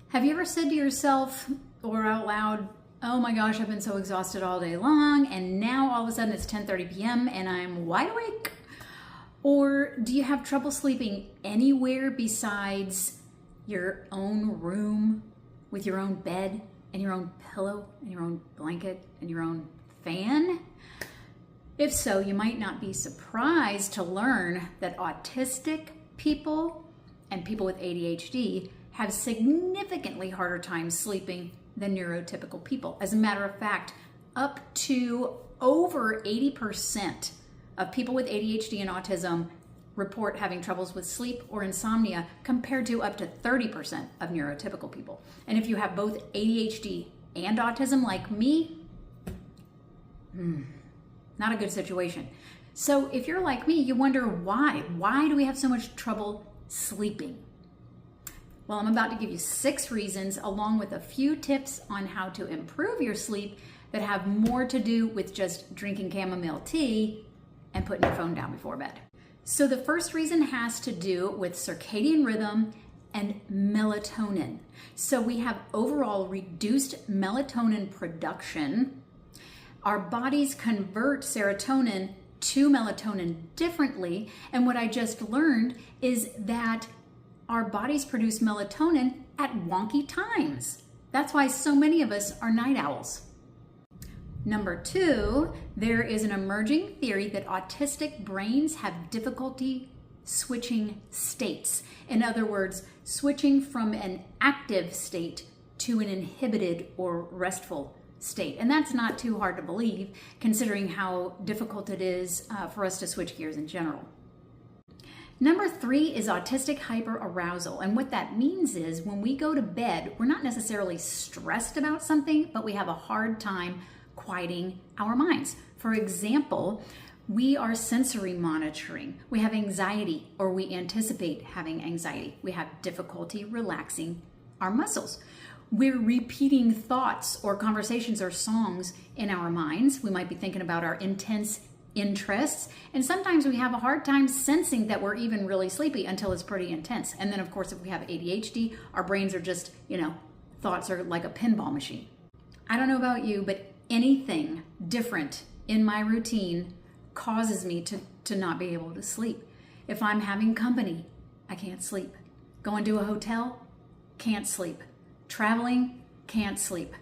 Have you ever said to yourself or out loud, oh my gosh, I've been so exhausted all day long and now all of a sudden it's 10:30 p.m. and I'm wide awake? Or do you have trouble sleeping anywhere besides your own room with your own bed and your own pillow and your own blanket and your own fan? If so, you might not be surprised to learn that autistic people and people with ADHD have significantly harder time sleeping than neurotypical people. As a matter of fact, up to over 80% of people with ADHD and autism report having troubles with sleep or insomnia, compared to up to 30% of neurotypical people. And if you have both ADHD and autism like me, not a good situation. So if you're like me, you wonder why. Why do we have so much trouble sleeping? Well, I'm about to give you 6 reasons, along with a few tips on how to improve your sleep that have more to do with just drinking chamomile tea and putting your phone down before bed. So the first reason has to do with circadian rhythm and melatonin. So we have overall reduced melatonin production. Our bodies convert serotonin to melatonin differently. And what I just learned is that our bodies produce melatonin at wonky times. That's why so many of us are night owls. Number 2, there is an emerging theory that autistic brains have difficulty switching states. In other words, switching from an active state to an inhibited or restful state. And that's not too hard to believe, considering how difficult it is for us to switch gears in general. Number 3 is autistic hyperarousal. And what that means is when we go to bed, we're not necessarily stressed about something, but we have a hard time quieting our minds. For example, we are sensory monitoring. We have anxiety, or we anticipate having anxiety. We have difficulty relaxing our muscles. We're repeating thoughts or conversations or songs in our minds. We might be thinking about our intense interests, and sometimes we have a hard time sensing that we're even really sleepy until it's pretty intense. And then of course, if we have ADHD, our brains are just, thoughts are like a pinball machine. I don't know about you, but anything different in my routine causes me to not be able to sleep. If I'm having company, I can't sleep. Going to a hotel, can't sleep. Traveling, can't sleep.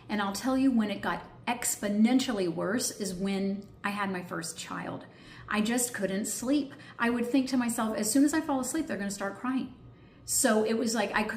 And I'll tell you when it got exponentially worse is when I had my first child. I just couldn't sleep. I would think to myself, as soon as I fall asleep, they're going to start crying. So it was like I